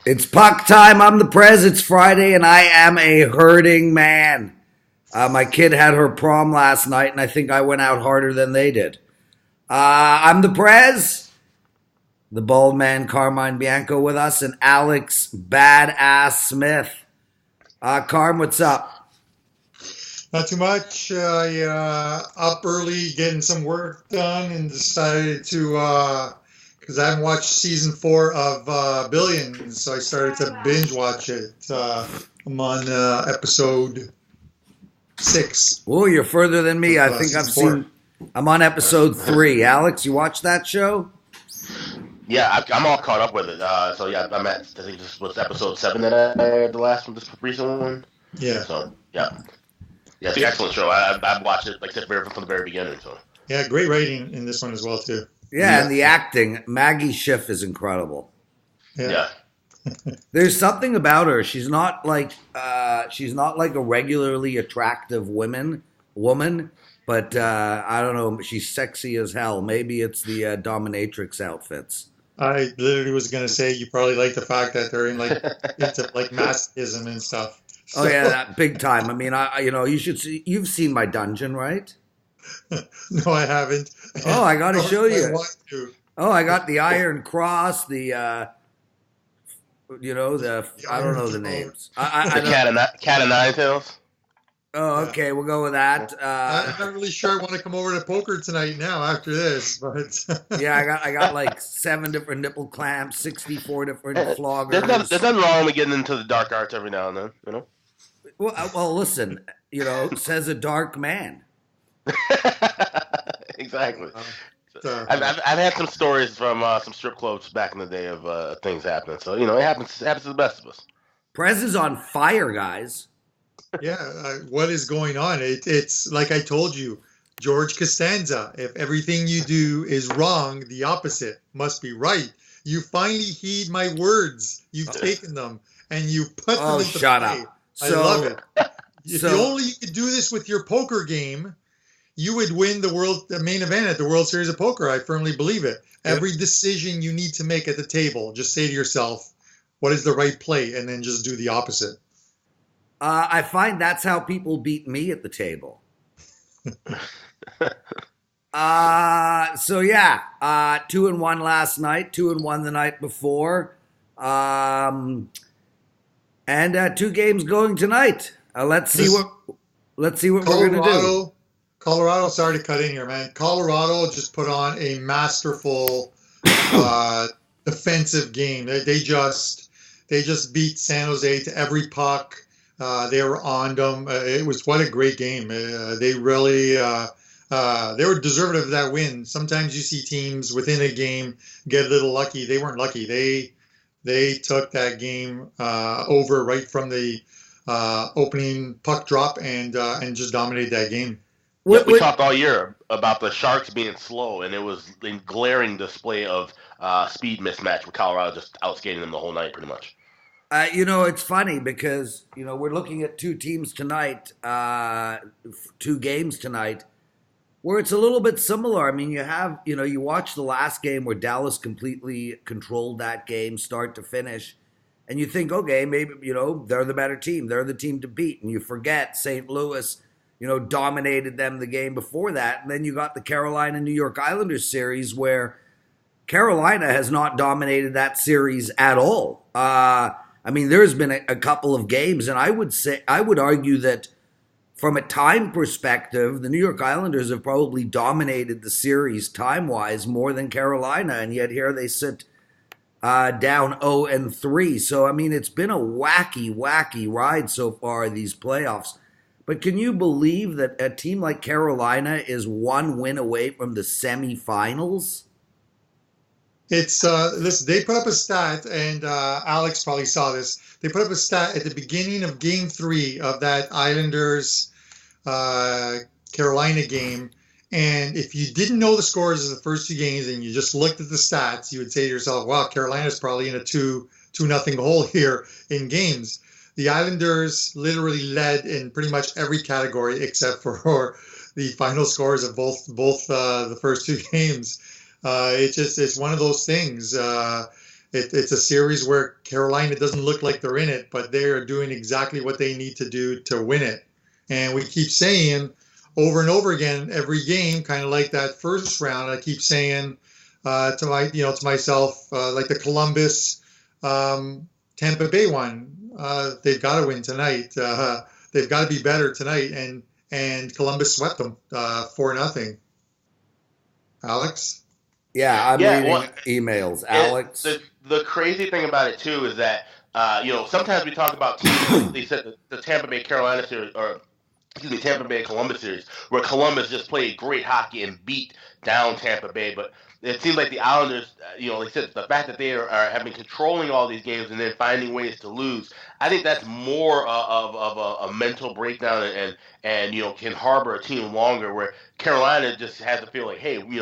It's puck time. I'm the Prez. It's Friday, and I am a hurting man. My kid had her prom last night, and I think I went out harder than they did. I'm the Prez. The bald man Carmine Bianco with us, and Alex Badass Smith. Carm, what's up? Not too much. Up early getting some work done and decided to, because I haven't watched season 4 of Billions, so I started to binge watch it. I'm on episode 6. Oh, you're further than me. I think I'm on episode 3. Alex, you watch that show? Yeah, I'm all caught up with it. So yeah, I'm at, I think this was episode 7 that I had, the last one, this recent one. Yeah. So yeah, it's an excellent show. I've watched it like from the very beginning. So yeah, great writing in this one as well too. Yeah, and the acting, Maggie Schiff is incredible. Yeah. There's something about her. She's not like a regularly attractive woman, but I don't know. She's sexy as hell. Maybe it's the dominatrix outfits. I literally was gonna say you probably like the fact that they're into like masochism and stuff. So. Oh yeah, that big time. I mean, you've seen my dungeon, right? No, I haven't. Oh, I got to show you. I got the Iron Cross, I don't know the names. The Cat of Nine Tails. Oh, okay, we'll go with that. I'm not really sure I want to come over to poker tonight now after this, but yeah, I got like 7 different nipple clamps, 64 different floggers. There's nothing wrong with getting into the dark arts every now and then, you know. Well, listen, says a dark man. Exactly. I've had some stories from some strip clubs back in the day of things happening. So it happens to the best of us. Prez is on fire, guys. Yeah, what is going on? It's like I told you, George Costanza. If everything you do is wrong, the opposite must be right. You finally heed my words. You've taken them and you put them into play. Up. I love it. If only you could do this with your poker game, you would win the main event at the World Series of Poker. I firmly believe it. Every decision you need to make at the table, just say to yourself, what is the right play? And then just do the opposite. I find that's how people beat me at the table. 2-1 last night, 2-1 the night before, and 2 games going tonight. Let's see what we're going to do. Colorado, sorry to cut in here, man. Colorado just put on a masterful defensive game. They just beat San Jose to every puck. They were on them. What a great game. They really they were deserving of that win. Sometimes you see teams within a game get a little lucky. They weren't lucky. They took that game over right from the opening puck drop and just dominated that game. We talked all year about the Sharks being slow, and it was a glaring display of speed mismatch with Colorado just outskating them the whole night pretty much. It's funny because, we're looking at 2 teams tonight, 2 games tonight, where it's a little bit similar. I mean, you watch the last game where Dallas completely controlled that game start to finish, and you think, okay, maybe, they're the better team. They're the team to beat. And you forget St. Louis, dominated them the game before that. And then you got the Carolina-New York Islanders series where Carolina has not dominated that series at all. There's been a couple of games, and I would argue that from a time perspective, the New York Islanders have probably dominated the series time-wise more than Carolina, and yet here they sit down 0-3. So, it's been a wacky ride so far in these playoffs. But can you believe that a team like Carolina is 1 win away from the semifinals? It's listen, they put up a stat, and Alex probably saw this. They put up a stat at the beginning of Game 3 of that Islanders Carolina game. And if you didn't know the scores of the first 2 games and you just looked at the stats, you would say to yourself, wow, Carolina's probably in a 2-0 hole here in games. The Islanders literally led in pretty much every category except for the final scores of both the first 2 games. It's one of those things. It's a series where Carolina doesn't look like they're in it, but they are doing exactly what they need to do to win it. And we keep saying over and over again, every game, kind of like that first round, I keep saying to myself, like the Columbus Tampa Bay one, they've got to win tonight. They've got to be better tonight, and Columbus swept them 4-0. Alex? Yeah, I'm reading emails. Alex? The crazy thing about it, too, is that, sometimes we talk about teams, they said the Tampa Bay Carolina series, or Tampa Bay Columbus series, where Columbus just played great hockey and beat down Tampa Bay. But it seems like the Islanders, they said the fact that they have been controlling all these games and then finding ways to lose. I think that's more of a mental breakdown and can harbor a team longer. Where Carolina just has to feel like, hey, we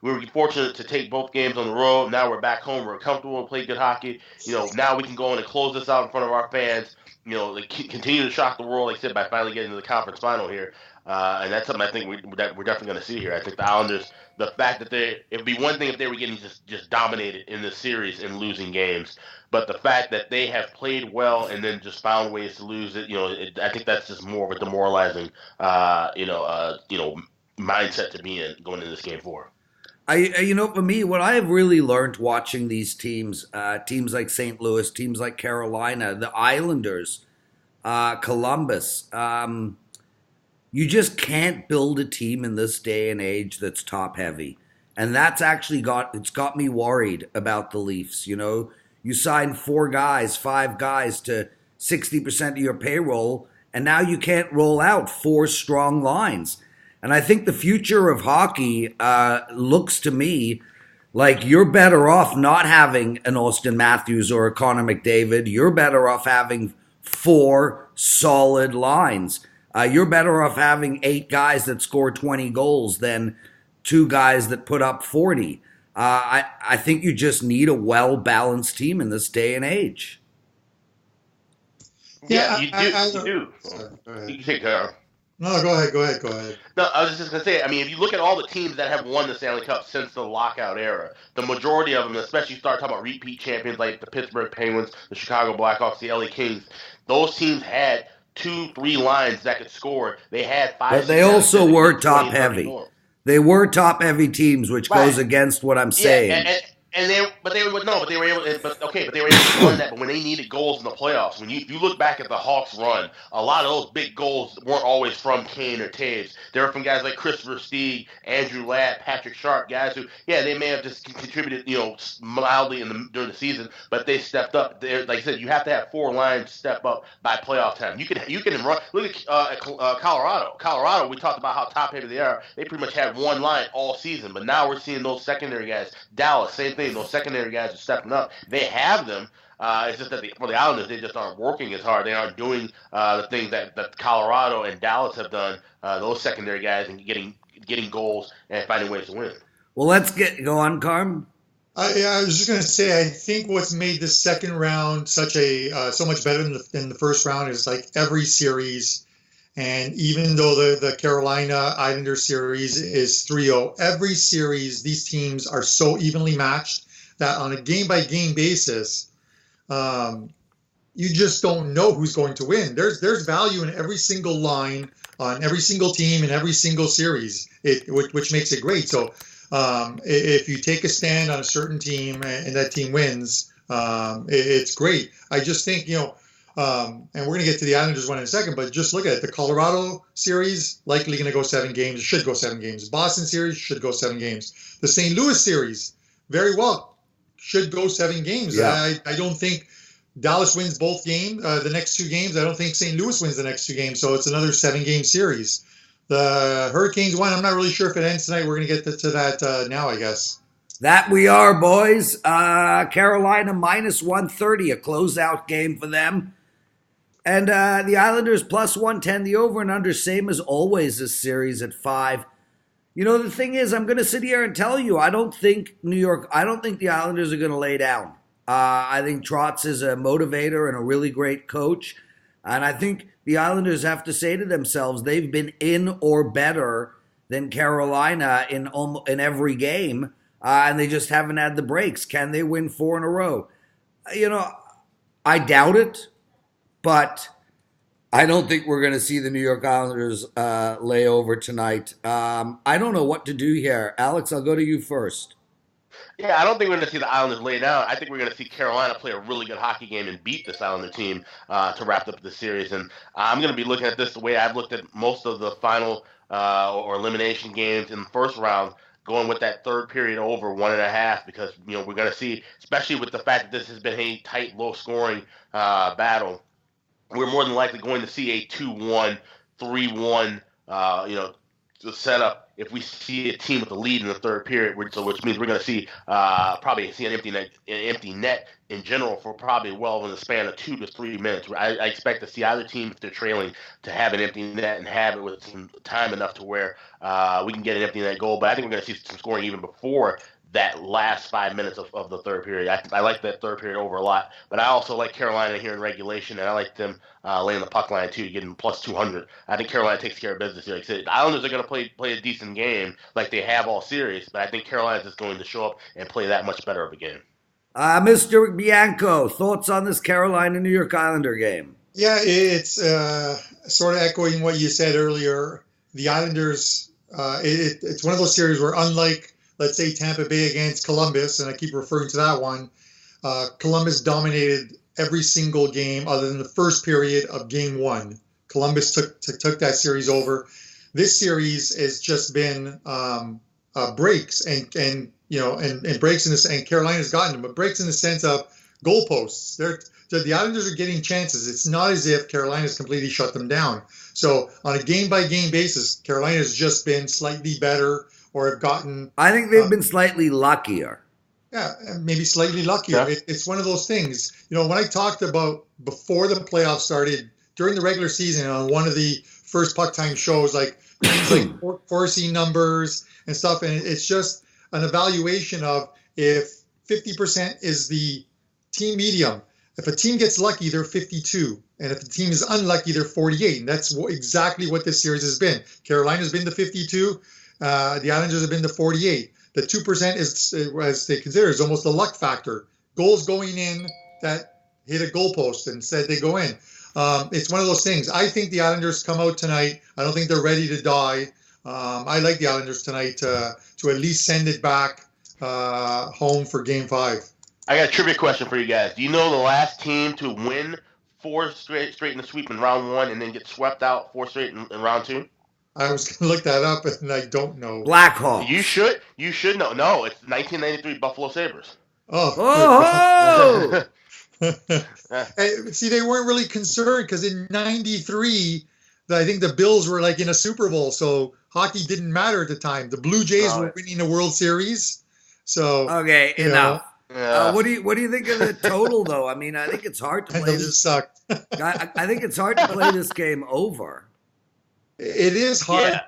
were fortunate to take both games on the road. Now we're back home. We're comfortable and play good hockey. Now we can go in and close this out in front of our fans. Continue to shock the world, like I said, by finally getting to the conference final here. And that's something I think we're definitely going to see here. I think the Islanders, the fact that it would be one thing if they were getting just dominated in this series and losing games, but the fact that they have played well and then just found ways to lose it, I think that's just more of a demoralizing, mindset to be in going into this game 4. For me, what I have really learned watching these teams, teams like St. Louis, teams like Carolina, the Islanders, Columbus, you just can't build a team in this day and age that's top heavy. And that's actually got me worried about the Leafs. You sign 4 guys, 5 guys to 60% of your payroll, and now you can't roll out 4 strong lines. And I think the future of hockey looks to me like you're better off not having an Austin Matthews or a Connor McDavid. You're better off having 4 solid lines. You're better off having 8 guys that score 20 goals than 2 guys that put up 40. I think you just need a well-balanced team in this day and age. Yeah, you do. You can take No, go ahead. No, I was just going to say, if you look at all the teams that have won the Stanley Cup since the lockout era, the majority of them, especially you start talking about repeat champions like the Pittsburgh Penguins, the Chicago Blackhawks, the LA Kings, those teams had 2-3 lines that could score. They had 5. But they also were top heavy. They were top heavy teams, which goes against what I'm saying. They were able to run that. But when they needed goals in the playoffs, if you look back at the Hawks run, a lot of those big goals weren't always from Kane or Taves. They were from guys like Christopher Stieg, Andrew Ladd, Patrick Sharp, guys who, they may have just contributed, mildly during the season, but they stepped up. Like I said, you have to have 4 lines step up by playoff time. You can run. Look at Colorado. Colorado, we talked about how top heavy they are. They pretty much had 1 line all season, but now we're seeing those secondary guys. Dallas, same thing. Those secondary guys are stepping up. They have them. It's just that for the Islanders, they just aren't working as hard. They aren't doing the things that Colorado and Dallas have done. Those secondary guys and getting goals and finding ways to win. Well, let's go on, Carm. I was just going to say, I think what's made the second round so much better than the first round is like every series. And even though the Carolina Islander series is 3-0, every series, these teams are so evenly matched that on a game-by-game basis, you just don't know who's going to win. There's value in every single line, on every single team, in every single series, which makes it great. So if you take a stand on a certain team and that team wins, it's great. I just think, and we're going to get to the Islanders one in a second, but just look at it. The Colorado series, likely going to go 7 games, should go 7 games. Boston series should go 7 games. The St. Louis series, very well, should go 7 games. Yeah. I don't think Dallas wins both games, the next 2 games. I don't think St. Louis wins the next 2 games, so it's another 7-game series. The Hurricanes one, I'm not really sure if it ends tonight. We're going to get to that now, I guess. That we are, boys. Carolina minus 130, a closeout game for them. And the Islanders plus 110, the over and under, same as always this series at 5. The thing is, I'm going to sit here and tell you, I don't think the Islanders are going to lay down. I think Trotz is a motivator and a really great coach. And I think the Islanders have to say to themselves, they've been in or better than Carolina in every game. and they just haven't had the breaks. Can they win 4 in a row? I doubt it, but I don't think we're going to see the New York Islanders lay over tonight. I don't know what to do here. Alex, I'll go to you first. Yeah, I don't think we're going to see the Islanders lay down. I think we're going to see Carolina play a really good hockey game and beat this Islander team to wrap up the series. And I'm going to be looking at this the way I've looked at most of the final or elimination games in the first round, going with that third period over 1.5, because we're going to see, especially with the fact that this has been a tight, low-scoring battle, we're more than likely going to see a 2-1, 3-1, the setup if we see a team with a lead in the third period, which means we're going to see probably see an empty net in general for probably well in the span of 2 to 3 minutes. I expect to see either team, if they're trailing, to have an empty net and have it with some time enough to where we can get an empty net goal. But I think we're going to see some scoring even before that last 5 minutes of the third period. I like that third period over a lot, but I also like Carolina here in regulation, and I like them laying the puck line too, getting plus 200. I think Carolina takes care of business here. Like I said, the Islanders are going to play a decent game like they have all series, but I think Carolina is going to show up and play that much better of a game. Mr. Bianco, thoughts on this Carolina-New York Islander game? Yeah, it's sort of echoing what you said earlier. The Islanders, it's one of those series where, unlike, let's say, Tampa Bay against Columbus, and I keep referring to that one, Columbus dominated every single game other than the first period of game 1. Columbus took that series over. This series has just been breaks and breaks in this, and Carolina's gotten them, but breaks in the sense of goalposts. The Islanders are getting chances. It's not as if Carolina's completely shut them down. So on a game-by-game basis, Carolina's just been slightly better or have gotten... I think they've been slightly luckier. Yeah, maybe slightly luckier. Yeah. It's one of those things. When I talked about before the playoffs started, during the regular season on one of the first PuckTime shows, like things like Corsi numbers and stuff, and it's just an evaluation of if 50% is the team medium. If a team gets lucky, they're 52. And if the team is unlucky, they're 48. And that's exactly what this series has been. Carolina's been the 52. The Islanders have been the 48. The 2% is, as they consider, is almost a luck factor. Goals going in that hit a goalpost and said they go in. It's one of those things. I think the Islanders come out tonight. I don't think they're ready to die. I like the Islanders tonight to at least send it back home for Game 5. I got a trivia question for you guys. Do you know the last team to win 4 straight in the sweep in round 1 and then get swept out 4 straight in round 2? I was going to look that up, and I don't know. Blackhawks. You should know. No, it's 1993 Buffalo Sabres. Oh. See, they weren't really concerned because in 93, I think the Bills were like in a Super Bowl, so hockey didn't matter at the time. The Blue Jays were winning the World Series. So okay, enough. Yeah. What do you think of the total, though? I mean, I think it's hard to play this. Sucked. I think it's hard to play this game over. It is hard,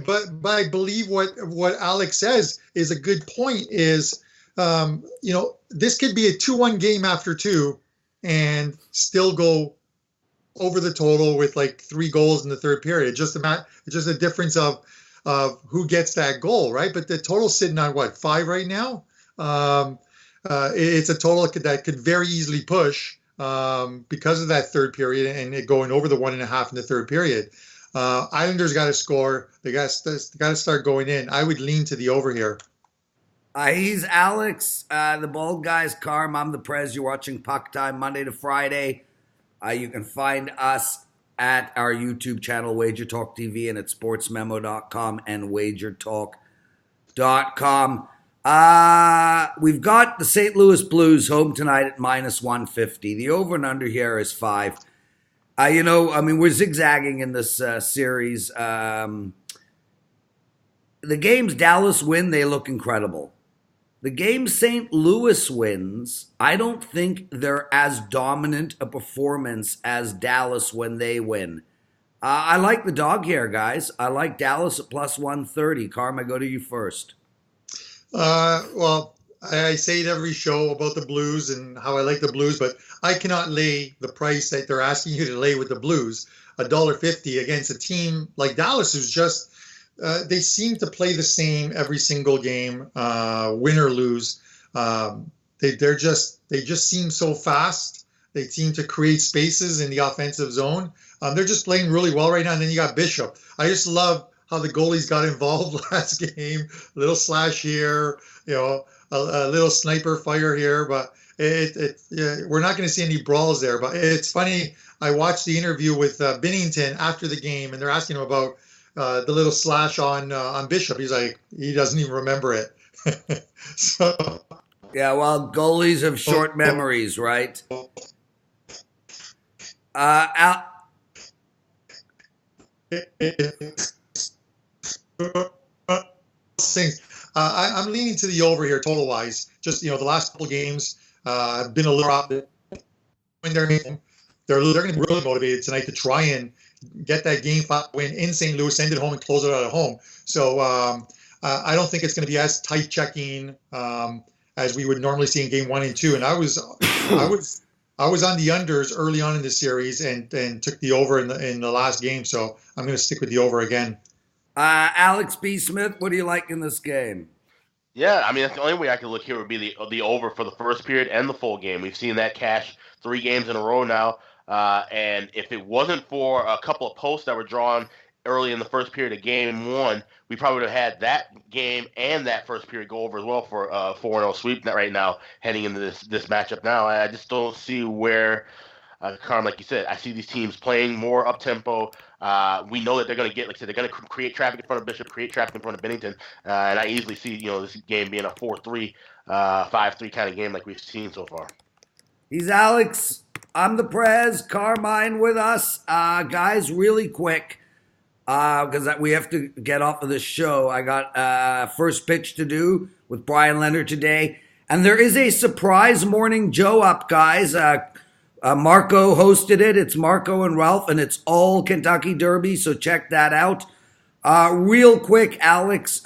but I believe what Alex says is a good point. Is this could be a 2-1 game after 2, and still go over the total with like 3 goals in the third period. It's just a difference of who gets that goal, right? But the total's sitting on 5 right now. It's a total that could very easily push because of that third period and it going over the 1.5 in the third period. Islanders got to score. They got to start going in. I would lean to the over here. He's Alex, the bald guy's Carm. I'm the Prez. You're watching PuckTime Monday to Friday. You can find us at our YouTube channel, WagerTalk TV, and at sportsmemo.com and WagerTalk.com. We've got the St. Louis Blues home tonight at -150. The over and under here is 5. We're zigzagging in this series. The games Dallas win, they look incredible. The game St. Louis wins, I don't think they're as dominant a performance as Dallas when they win. I like the dog here, guys. I like Dallas at +130. Carm, I go to you first. Well, I say it every show about the Blues and how I like the Blues, but I cannot lay the price that they're asking you to lay with the Blues, $1.50 against a team like Dallas, who's just they seem to play the same every single game, win or lose. They just seem so fast. They seem to create spaces in the offensive zone. They're just playing really well right now. And then you got Bishop. I just love how the goalies got involved last game. A little slash here, a little sniper fire here, but we're not going to see any brawls there. But it's funny. I watched the interview with Binnington after the game, and they're asking him about the little slash on Bishop. He's like, he doesn't even remember it. So yeah, well, goalies have short memories, right? Things. I'm leaning to the over here, total wise. Just the last couple games have been a little off. When they're going to be really motivated tonight to try and get that game 5 win in St. Louis, send it home, and close it out at home. So I don't think it's going to be as tight checking as we would normally see in game 1 and 2. And I was on the unders early on in the series and took the over in the last game. So I'm going to stick with the over again. Alex B. Smith, what do you like in this game? Yeah, I mean, that's the only way I could look here would be the over for the first period and the full game. We've seen that cash 3 games in a row now. And if it wasn't for a couple of posts that were drawn early in the first period of game 1, we probably would have had that game and that first period go over as well for a 4-0 sweep right now heading into this matchup now. I just don't see where, Carm, like you said, I see these teams playing more up-tempo. We know that they're going to get, like I said, they're going to create traffic in front of Bishop, create traffic in front of Binnington. And I easily see, this game being a 4-3, 5-3 kind of game like we've seen so far. He's Alex. I'm the Prez. Carmine with us. Guys, really quick, because we have to get off of this show. I got first pitch to do with Brian Leonard today. And there is a surprise Morning Joe up, guys. Marco hosted it. It's Marco and Ralph, and it's all Kentucky Derby, so check that out. Real quick, Alex,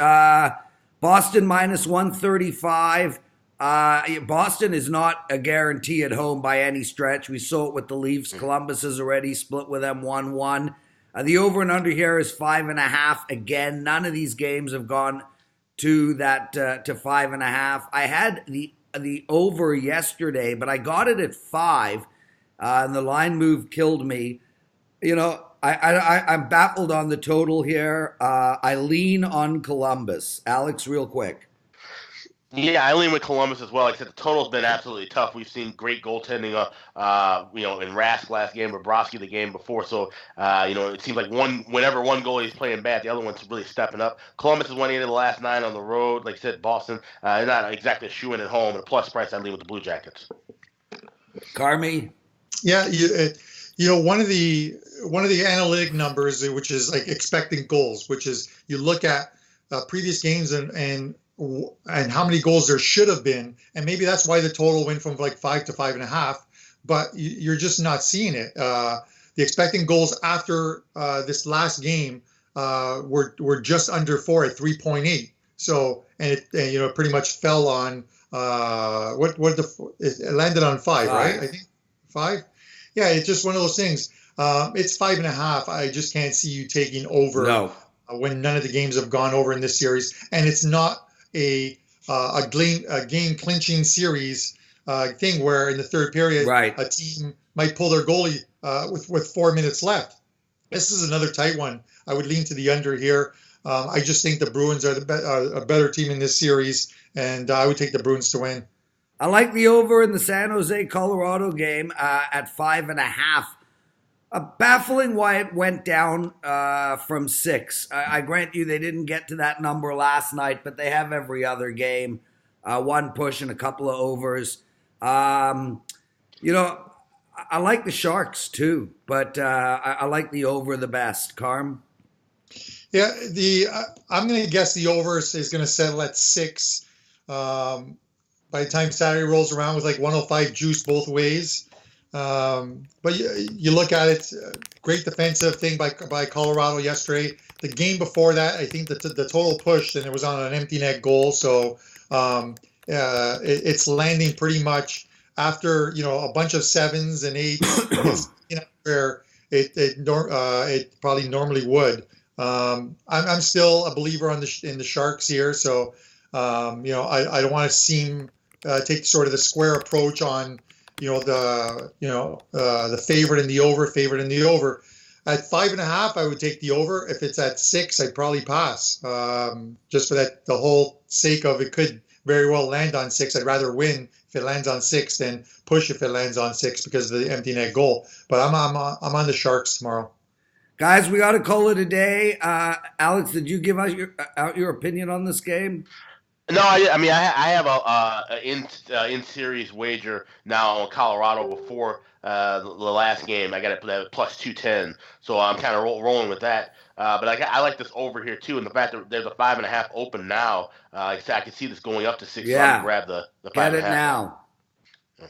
Boston minus 135. Boston is not a guarantee at home by any stretch. We saw it with the Leafs. Columbus has already split with them 1-1. The over and under here is 5.5. Again, none of these games have gone to that to 5.5. I had the over yesterday, but I got it at 5. And the line move killed me. I'm baffled on the total here. I lean on Columbus. Alex, real quick. Yeah, I lean with Columbus as well. Like I said, the total's been absolutely tough. We've seen great goaltending, in Rask last game, Bobrovsky the game before. So, it seems like whenever one goalie is playing bad, the other one's really stepping up. Columbus has won 8 of the last 9 on the road. Like I said, Boston, not exactly a shoe-in at home. At a plus price, I lean with the Blue Jackets. Carmi? Yeah, one of the analytic numbers, which is like expecting goals, which is you look at previous games and how many goals there should have been, and maybe that's why the total went from like 5 to 5.5. But you're just not seeing it. The expecting goals after this last game were just under 4 at 3.8. So it pretty much fell on it landed on 5, right? I think 5. Yeah, it's just one of those things. It's 5.5. I just can't see you taking over when none of the games have gone over in this series, and it's not a game clinching series thing where in the third period a team might pull their goalie with 4 minutes left. This is another tight one. I would lean to the under here. I just think the Bruins are a better team in this series, and I would take the Bruins to win. I like the over in the San Jose, Colorado game at 5.5. Baffling why it went down from 6. I grant you they didn't get to that number last night, but they have every other game. One push and a couple of overs. I like the Sharks too, but I like the over the best. Carm? Yeah, I'm going to guess the over is going to settle at 6. By the time Saturday rolls around with like 105 juice both ways. But you look at it, great defensive thing by Colorado yesterday. The game before that, I think the total pushed and it was on an empty net goal. So it's landing pretty much after a bunch of 7s and 8s, where it probably normally would. I'm still a believer in the Sharks here, so I don't want to take sort of the square approach on the favorite in the over. At 5.5, I would take the over. If it's at 6, I'd probably pass. Just for the whole sake of it could very well land on 6. I'd rather win if it lands on 6 than push if it lands on 6 because of the empty net goal. But I'm on the Sharks tomorrow. Guys, we got to call it a day. Alex, did you give us your opinion on this game? No, I have a in series wager now on Colorado before the last game. I got it at plus 210, so I'm kind of rolling with that. But I like this over here too, and the fact that there's a 5.5 open now, I can see this going up to 6. Yeah, so I'm gonna grab the 5.5.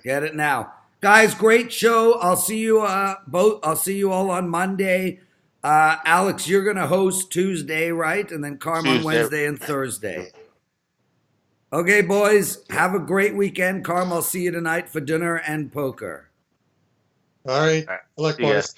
Get it now, guys. Great show. I'll see you both. I'll see you all on Monday. Alex, you're gonna host Tuesday, right? And then Carmine Wednesday and Thursday. Okay, boys, have a great weekend. Carm, I'll see you tonight for dinner and poker. All right. Good luck, boys.